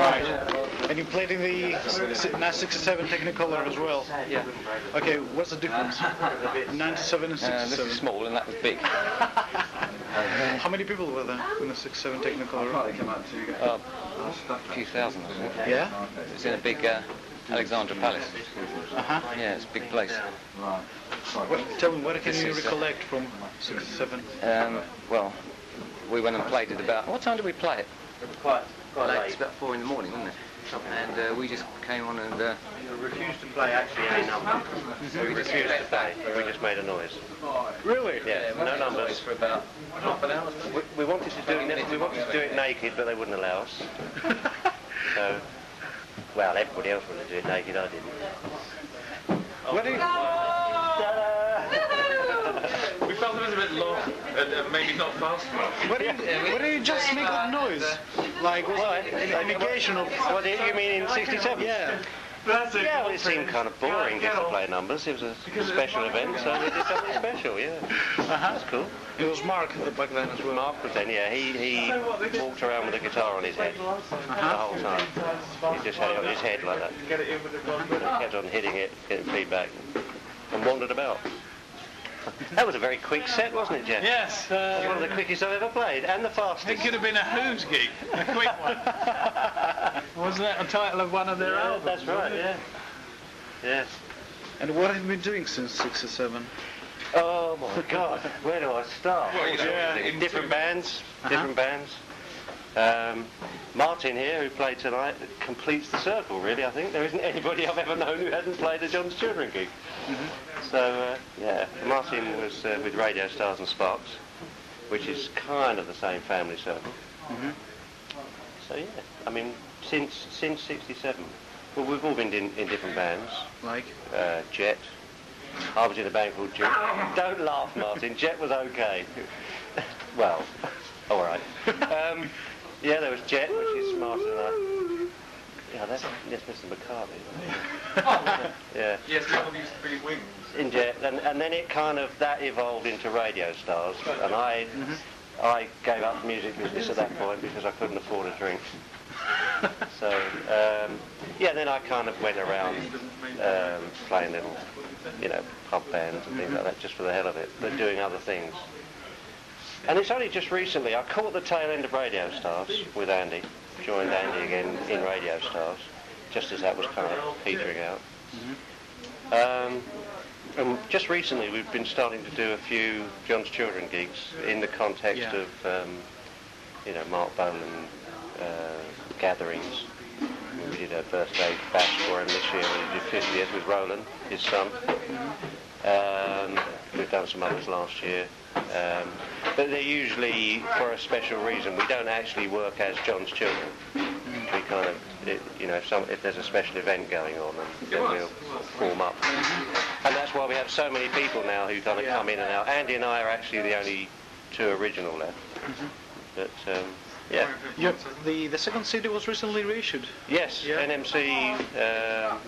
Right. And you played in the now 67 Technicolor as well? Yeah. Okay, what's the difference? 97 and 67? This is small and that was big. How many people were there in the 67 Technicolor? A few thousand, I think. Yeah? It's in a big Alexandra Palace. Uh-huh. Yeah, it's a big place. Tell me, what can you recollect from 67? Well, we went and played it about... What time did we play it? Quite late. It's about 4 in the morning, wasn't it? And we just came on and... We refused to play actually any number. We refused to play. We just made a noise. Really? Yeah, no numbers. For about half an hour. We wanted to do it naked, but they wouldn't allow us. So, well, everybody else wanted to do it naked. I didn't. What do you... We felt it was a bit low and maybe not fast enough. What do you just make that noise? Like, was it an indication of... What, you mean in 67? Yeah. Yeah, well, it seemed kind of boring just to play numbers. It was a special event, so we did something special, yeah. That's cool. It was Mark back then as well. Mark was then, yeah. He walked around with a guitar on his head the whole time. He just had it on his head like that. And kept on hitting it, getting feedback, and wandered about. That was a very quick set, wasn't it, Jeff? Yes. One of the quickest I've ever played, and the fastest. It could have been a Who's gig, a quick one. Wasn't that a title of one of their albums? That's right, yeah. Yes. And what have you been doing since 67? Oh my God, where do I start? Well, you know, Different bands, different bands. Martin here, who played tonight, completes the circle, really, I think. There isn't anybody I've ever known who hasn't played a John's Children gig. So, yeah, Martin was with Radio Stars and Sparks, which is kind of the same family circle. So, yeah, I mean, since 67, well, we've all been in different bands. Like? Jet. I was in a band called Jet. Don't laugh, Martin. Jet was okay. Well, all right. Yeah, there was Jet, which is smarter than I. Yeah, that's Mr. McCartney. Yeah. Yes, the album used to be Wings. In Jet, and then it kind of that evolved into Radio Stars, and I gave up the music business at that point because I couldn't afford a drink. So yeah, then I kind of went around playing little, pub bands and things like that just for the hell of it, but doing other things. And it's only just recently I caught the tail end of Radio Stars with Andy, joined Andy again in Radio Stars, just as that was kind of petering out. And just recently we've been starting to do a few John's Children gigs in the context of, Mark Bolan gatherings. We did a birthday bash for him this year when he did 50th with Roland, his son. We've done some others last year. But they're usually for a special reason. We don't actually work as John's Children. We kind of, if there's a special event going on, then we'll form up. And that's why we have so many people now who kind of come in and out. Andy and I are actually the only two original left. But, yeah. The second CD was recently reissued. Yes, NMC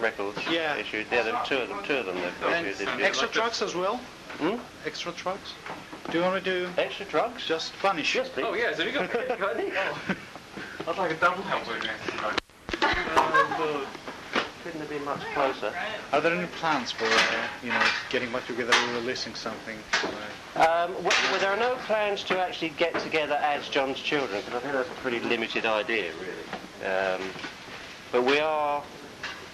Records issued. Yeah, there were two of them they've issued this year. Extra tracks as well? Extra tracks? Do you want to do... Extra tracks? Just Vanish. Yes, please. Oh, yes, have you got any? I'd like a double help with Couldn't have been much closer. Are there any plans for, getting back together and releasing something? Well, there are no plans to actually get together as John's Children, because I think that's a pretty limited idea, really. But we are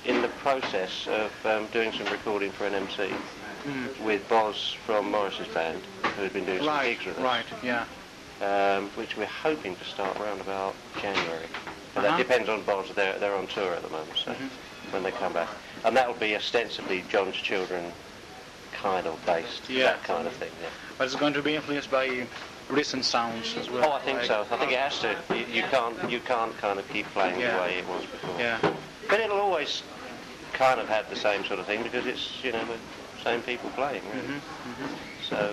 in the process of doing some recording for NMC with Boz from Morris's band, who had been doing some gigs with us. Right, yeah. Which we're hoping to start around about January. But that depends on Boz. They're on tour at the moment, so when they come back. And that will be ostensibly John's Children kind of based, that kind of thing. Yeah. But it's going to be influenced by recent sounds as well. Oh, I think so. I think it has to. You can't kind of keep playing the way it was before. Yeah. But it'll always kind of have the same sort of thing because it's the same people playing. Really. So.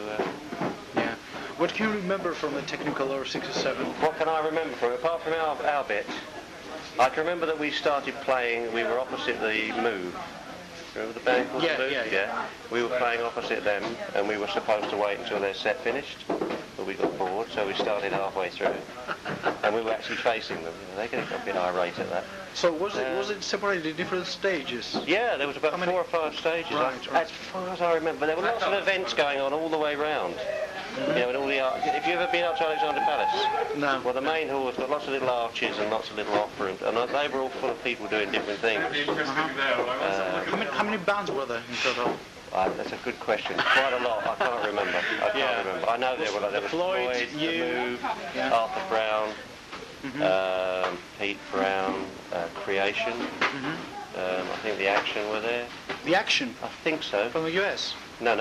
Yeah. What can you remember from the Technicolor 67? What can I remember from it, apart from our bit? I can remember that we started playing. We were opposite the Move. Remember the band called the Move? Yeah. We were playing opposite them, and we were supposed to wait until their set finished. but we got bored, so we started halfway through. And we were actually facing them. You know, they got a bit irate at that. So was it separated in different stages? Yeah, there was about 4 or 5 stages. Right. As far as I remember, there were lots of events going on all the way round. You know, and all the have you ever been up to Alexandra Palace? No. Well, the main hall has got lots of little arches and lots of little off rooms, and they were all full of people doing different things. How many bands were there in total? That's a good question. Quite a lot. I can't remember. I know there was Floyd, you, The Move, Arthur Brown, Pete Brown, Creation. I think The Action were there. The Action? I think so. From the US? No,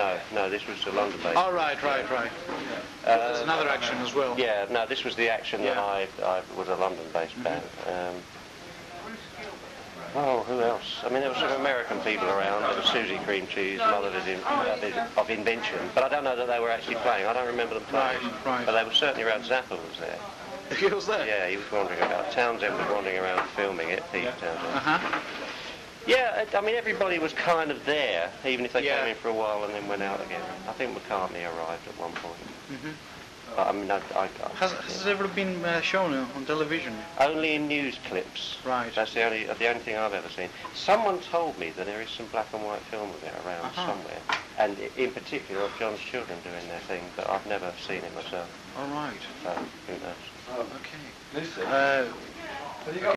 this was the London based. Oh, right. There's another Action as well. Yeah, no, this was The Action that I was a London based band. Who else? I mean, there were some American people around. There was Susie Cream Cheese, Mother of Invention, but I don't know that they were actually playing. I don't remember them playing. Right. But they were certainly around. Zappa was there. He was there? Yeah, he was wandering about. Townsend was wandering around filming it, Pete Townsend. Yeah, I mean, everybody was kind of there, even if they came in for a while and then went out again. I think McCartney arrived at one point. But, I mean, Has it ever been shown on television? Only in news clips. Right. That's the only thing I've ever seen. Someone told me that there is some black and white film of it around somewhere, and in particular of John's children doing their thing, but I've never seen it myself. All right. So who knows? Okay.